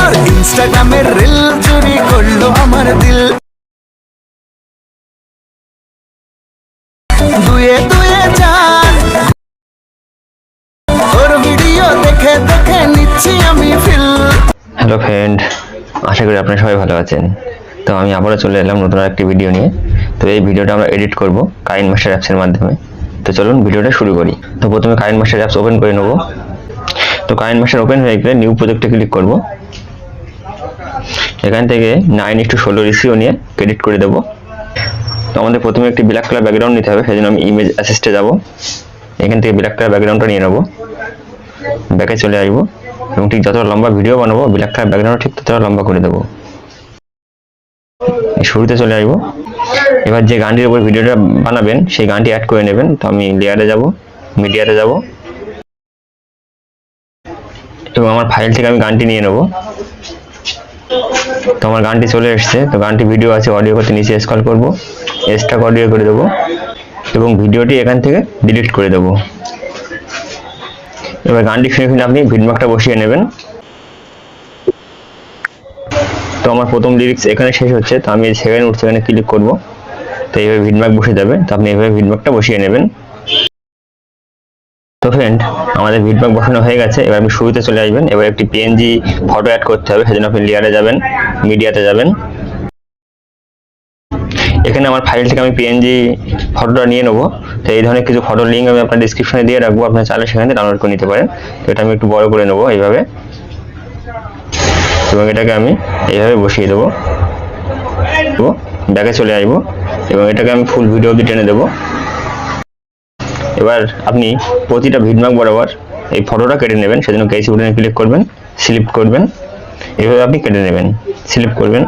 তোর ইনস্টাগ্রামের রিল চুরি করলো আমার দিল দুয়ে দুয়ে চার তোর ভিডিও দেখে দেখে নিচ্ছি আমি ফিল। হ্যালো ফ্রেন্ড, আশা করি আপনারা সবাই ভালো আছেন। তো আমি আবারও চলে এলাম নতুন একটি ভিডিও নিয়ে। তো এই ভিডিওটা আমরা এডিট করব KineMaster অ্যাপসের মাধ্যমে। তো চলুন ভিডিওটা শুরু করি। তো প্রথমে KineMaster অ্যাপস ওপেন করে নেব। তো KineMaster ওপেন হয়ে গেলে নিউ প্রজেক্টে ক্লিক করব। এখান থেকে 9:16 রেশিও নিয়ে এডিট করে দেব। তো আমাদের প্রথমে একটি ব্ল্যাক কালার ব্যাকগ্রাউন্ড নিতে হবে, সেজন্য আমি ইমেজ অ্যাসিস্টে যাব। এখান থেকে ব্ল্যাক কালার ব্যাকগ্রাউন্ডটা নিয়ে নেব, ব্যাকে চলে আসবো এবং ঠিক যতটা লম্বা ভিডিও বানাবো ব্ল্যাক কালার ব্যাকগ্রাউন্ড ঠিক ততটা লম্বা করে দেবো। শুরুতে চলে আসবো। এবার যে গানটির উপর ভিডিওটা বানাবেন সেই গানটি অ্যাড করে নেবেন। তো আমি লেয়ারে যাব, মিডিয়াতে যাব এবং আমার ফাইল থেকে আমি গানটি নিয়ে নেব। তো আমার গানটি চলে এসছে। তো গানটি ভিডিও আছে, অডিও করতে নিচে স্ক্রল করব, এক্সট্রা অডিও করে দেবো এবং ভিডিওটি এখান থেকে ডিলিট করে দেবো। এবার গানটি শুনে শুনে আপনি ভিডমার্কটা বসিয়ে নেবেন। তো আমার প্রথম লিরিক্স এখানে শেষ হচ্ছে, তো আমি সেকেন্ড উঠছে এখানে ক্লিক করব। তো এইভাবে ভিডমার্ক বসে যাবে। তো আপনি এইভাবে ভিডমার্কটা বসিয়ে নেবেন। তো ফ্রেন্ড, আমাদের ভিডমার্ক বসানো হয়ে গেছে। এবার আপনি শুরুতে চলে আসবেন। এবার একটি পিএনজি ফটো অ্যাড করতে হবে, সেজন্য আপনি লেয়ারে যাবেন, মিডিয়াতে যাবেন। এখানে আমার ফাইল থেকে আমি পিএনজি ফটোটা নিয়ে নেবো। তো এই ধরনের কিছু ফটো লিঙ্ক আমি আপনার ডিসক্রিপশনে দিয়ে রাখবো, আপনার চাইলে সেখান থেকে ডাউনলোড করে নিতে পারেন। তো এটা আমি একটু বড় করে নেবো এইভাবে এবং এটাকে আমি এইভাবে বসিয়ে দেবো। ব্যাকে চলে আসবো এবং এটাকে আমি ফুল ভিডিও অবধি টেনে দেবো। এবার আপনি প্রতিটা ভিডমার্ক বরাবর এই ফটোটা কেটে নেবেন, সেজন্য কেসি বাটনে ক্লিক করবেন, সিলেক্ট করবেন, এইভাবে আপনি কেটে নেবেন, সিলেক্ট করবেন।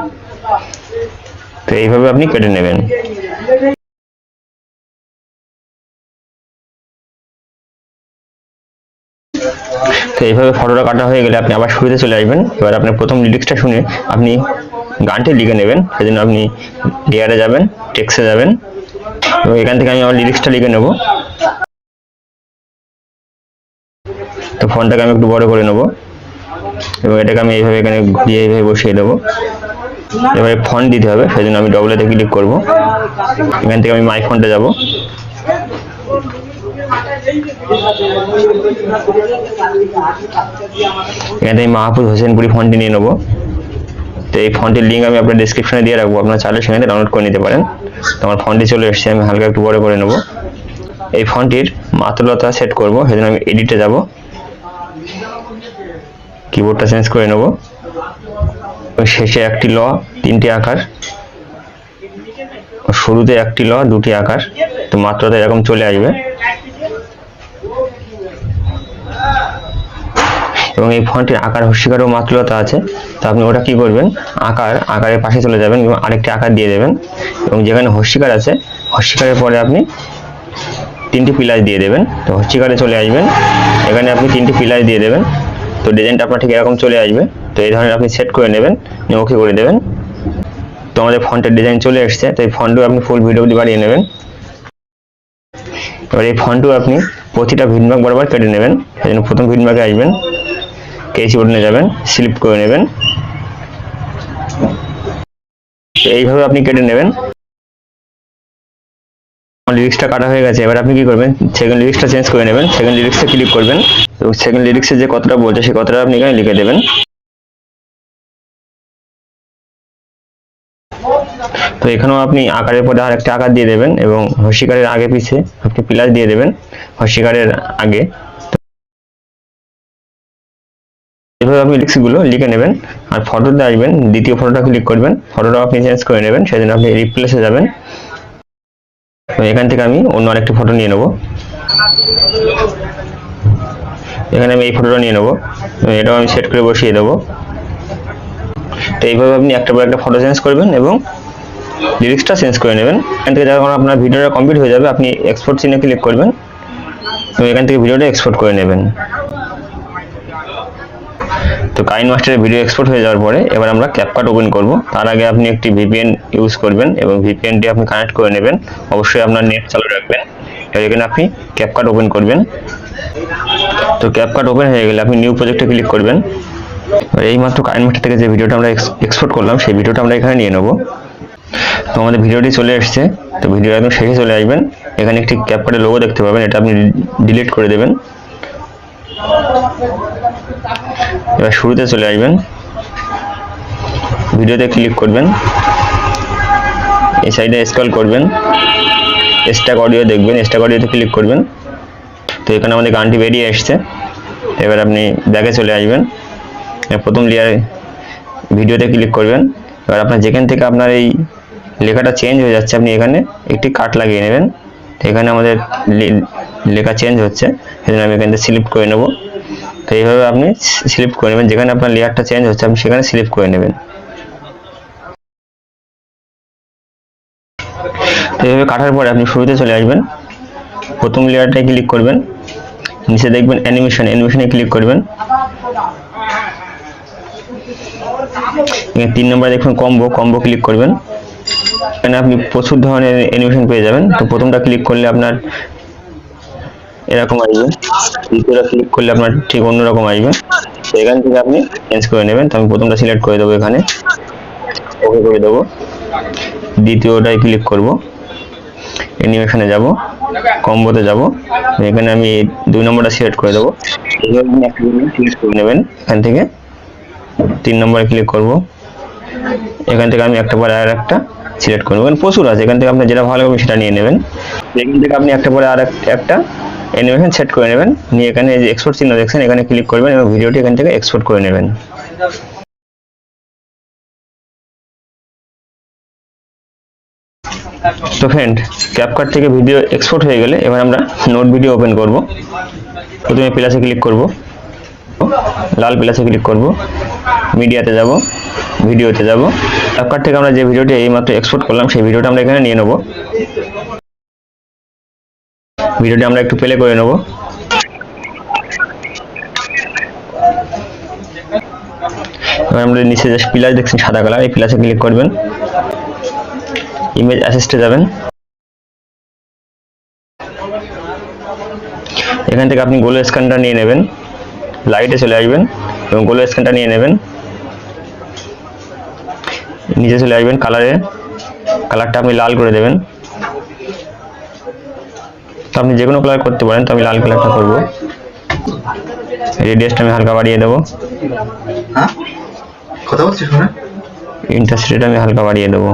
তো এইভাবে আপনি কেটে নেবেন। তো এইভাবে ফটোটা কাটা হয়ে গেলে আপনি আবার শুরুতে চলে আসবেন। এবার আপনার প্রথম লিরিক্সটা শুনে আপনি গানটি লিখে নেবেন, সেজন্য আপনি লেয়ারে যাবেন, টেক্সটে যাবেন এবং এখান থেকে আমি আমার লিরিক্সটা লিখে নেব। তো ফন্টটাকে আমি একটু বড় করে নেব এবং এটাকে আমি এইভাবে এখানে ঘুরিয়ে এইভাবে বসিয়ে দেবো। এবারে ফন্ট দিতে হবে, সেজন্য আমি ডবলেতে ক্লিক করব। এখান থেকে আমি মাই ফন্টে যাব। এখান থেকে মাহফুজ হোসেনপুরি ফন্টটি নিয়ে নেবো। তো এই ফন্টের লিঙ্ক আমি আপনার ডেসক্রিপশনে দিয়ে রাখবো, আপনারা চাইলে সেখানে ডাউনলোড করে নিতে পারেন। তো আমার ফন্টটি চলে এসেছে, আমি হালকা একটু বড় করে নেব। এই ফন্টটির মাত্রলতা সেট করব, সেজন্য আমি এডিটে যাব, কিবোর্ডটা চেঞ্জ করে নেব। শেষে একটি ল, তিনটি আকার, শুরুতে একটি ল, দুটি আকার। তো মাত্রতা এরকম চলে আসবে এবং এই ফন্টের আকার হস্যিকার ও মাত্রলতা আছে। তো আপনি ওটা কি করবেন, আকারের পাশে চলে যাবেন এবং আরেকটি আকার দিয়ে দেবেন এবং যেখানে হস্যিকার আছে হস্যিকারের পরে আপনি তিনটি পিলার দিয়ে দেবেন। তো হস্যিকারে চলে আসবেন, এখানে আপনি তিনটি পিলার দিয়ে দেবেন। তো ডিজাইনটা আপনার ঠিক এরকম চলে আসবে। তো এই ধরনের আপনি সেট করে নেবেন, ওকে করে দেবেন। তো আমাদের ফন্টের ডিজাইন চলে এসেছে। তো এই ফন্টও আপনি ফুল ভিডিও অবধি বাড়িয়ে নেবেন। এবার এই ফন্টও আপনি প্রতিটা ভিডমার্ক বরাবর কেটে নেবেন। সেই জন্য প্রথম ভিডমার্কে আসবেন, কেসি বাটনে যাবেন, সিলেক্ট করে নেবেন। এইভাবে আপনি কেটে নেবেন। লিরিক্সটা কাটা হয়ে গেছে। এবার আপনি কি করবেন, সেকেন্ড লিরিক্সটা চেঞ্জ করে নেবেন, সেকেন্ড লিরিক্সে ক্লিক করবেন এবং সেকেন্ড লিরিক্সে যে কথাটা বলছে সেই কথাটা আপনি এখানে লিখে দেবেন। তো এখানেও আপনি আকারের পরে আর একটা আকার দিয়ে দেবেন এবং হস্যিকারের আগে পিছে আপনি প্লাস দিয়ে দেবেন, হস্যিকারের আগে। এভাবে আপনি লিরিক্সগুলো লিখে নেবেন। আর ফটোতে আসবেন, দ্বিতীয় ফটোটা ক্লিক করবেন, ফটোটাও আপনি চেঞ্জ করে নেবেন, সেজন্য আপনি রিপ্লেসে যাবেন। এখান থেকে আমি অন্য আরেকটি ফটো নিয়ে নেব। এখানে আমি এই ফটোটা নিয়ে নেব, এটাও আমি সেট করে বসিয়ে দেবো। তো এইভাবে আপনি একটা পর একটা ফটো চেঞ্জ করবেন এবং লিরিক্সটা চেঞ্জ করে নেবেন। এখান থেকে যখন আপনার ভিডিওটা কমপ্লিট হয়ে যাবে আপনি এক্সপোর্ট চিহ্নে ক্লিক করবেন এবং এখান থেকে ভিডিওটা এক্সপোর্ট করে নেবেন। তো KineMaster ভিডিও এক্সপোর্ট হয়ে যাওয়ার পরে এবার আমরা ক্যাপকাট ওপেন করব। তার আগে আপনি একটি ভিপিএন ইউজ করবেন এবং ভিপিএনটি আপনি কানেক্ট করে নেবেন, অবশ্যই আপনার নেট চালু রাখবেন। এবার এখানে আপনি ক্যাপকাট ওপেন করবেন। তো ক্যাপকাট ওপেন হয়ে গেলে আপনি নিউ প্রজেক্টে ক্লিক করবেন এই মাত্র কাইনমাস্টার থেকে যে ভিডিওটা আমরা এক্সপোর্ট করলাম সেই ভিডিওটা আমরা এখানে নিয়ে নেব। তো আমাদের ভিডিওটি চলে এসেছে। তো ভিডিও একদম শেষে চলে আসবেন, এখানে একটি ক্যাপকাটের লোগো দেখতে পাবেন, এটা আপনি ডিলিট করে দেবেন। এবার শুরুতে চলে আসবেন, ভিডিওতে ক্লিক করবেন, এই সাইডে স্ক্রল করবেন, স্ট্যাক অডিও দেখবেন, স্ট্যাক অডিওতে ক্লিক করবেন। তো এখানে আমাদের গানটি বেরিয়ে এসছে। এবার আপনি ব্যাকে চলে আসবেন, প্রথম লেয়ার ভিডিওতে ক্লিক করবেন। এবার আপনার যেখান থেকে আপনার এই লেখাটা চেঞ্জ হয়ে যাচ্ছে আপনি এখানে একটি কাট লাগিয়ে নেবেন। তো এখানে আমাদের লেখা চেঞ্জ হচ্ছে, সেজন্য আমি এখান থেকে সিলেক্ট করে নেব। তো এইভাবে আপনি সিলেক্ট করে নেবেন, যেখানে আপনার লেয়ারটা চেঞ্জ হচ্ছে আপনি সেখানে সিলেক্ট করে নেবেন। তো এইভাবে কাটার পরে আপনি শুরুতে চলে আসবেন, প্রথম লেয়ারটায় ক্লিক করবেন, নিচে দেখবেন অ্যানিমেশনে ক্লিক করবেন। এখানে 3 নম্বরে দেখবেন কম্বো ক্লিক করবেন। এখানে আপনি প্রচুর ধরনের অ্যানিমেশন পেয়ে যাবেন। তো প্রথমটা ক্লিক করলে আপনার এরকম আসবে, দ্বিতীয়টা ক্লিক করলে আপনার ঠিক অন্যরকম আসবে। তো এখান থেকে আপনি চেঞ্জ করে নেবেন। তো আমি প্রথমটা সিলেক্ট করে দেবো, এখানে ওকে করে দেবো। দ্বিতীয়টায় ক্লিক করব, অ্যানিমেশনে যাব, কম্বোতে যাব, এখানে আমি 2 নম্বরটা সিলেক্ট করে দেবো। ক্লিক করে নেবেন, এখান থেকে 3 নম্বরে ক্লিক করব, এখান থেকে আমি একটা পরে আর একটা সিলেক্ট করব। এখানে প্রচুর আছে, এখান থেকে আপনি যেটা ভালো লাগবে সেটা নিয়ে নেবেন। এখান থেকে আপনি একটা পরে আর একটা অ্যানিমেশন সেট করে নেবেন, নিয়ে এখানে যে এক্সপোর্ট চিহ্ন দেখছেন এখানে ক্লিক করবেন এবং ভিডিওটি এখান থেকে এক্সপোর্ট করে নেবেন। তো ফ্রেন্ড, ক্যাপকাট থেকে ভিডিও এক্সপোর্ট হয়ে গেলে এবার আমরা নোট ভিডিও ওপেন করব। প্রথমে প্লাসে ক্লিক করব, লাল প্লাসে ক্লিক করব, মিডিয়াতে যাব, ভিডিওতে যাব। ক্যাপকাট থেকে আমরা যে ভিডিওটি এইমাত্র এক্সপোর্ট করলাম সেই ভিডিওটা আমরা এখানে নিয়ে নেব। ভিডিওটি আমরা একটু প্লে করে নেব। এবার আমরা নিচে যে প্লাস দেখছেন সাদা কালার, এই প্লাসে ক্লিক করবেন, ইমেজ অ্যাসিস্টে যাবেন। এখান থেকে আপনি গোলো স্ক্যানটা নিয়ে নেবেন, লাইটে চলে আসবেন এবং গোলো স্ক্যানটা নিয়ে নেবেন। নিচে চলে আসবেন, কালারটা আপনি লাল করে দেবেন। তো আপনি যে কোনো কালার করতে পারেন, তো আমি লাল কালারটা করব। রেডিয়াসটা আমি হালকা বাড়িয়ে দেবো, কথা বলছি শুনে, ইন্টেন্সিটিটা আমি হালকা বাড়িয়ে দেবো।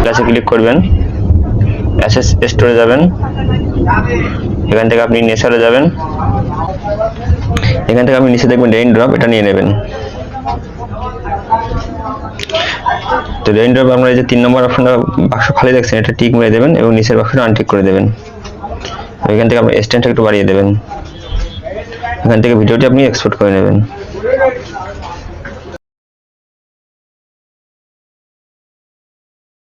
প্লাসে ক্লিক করবেন, অ্যাসেস স্টোরে যাবেন, এখান থেকে আপনি নেচারে যাবেন, এখান থেকে আপনি নিচে দেখবেন রেইন ড্রপ, এটা নিয়ে নেবেন। তো রেইন ড্রপ আপনার এই যে 3 নম্বর অপশনটা বাক্স খালি দেখছেন এটা টিক মেরে দেবেন এবং নিচের বাক্সটা আনটিক করে দেবেন। এখান থেকে আপনি স্ট্যান্ডটা একটু বাড়িয়ে দেবেন, এখান থেকে ভিডিওটি আপনি এক্সপোর্ট করে নেবেন।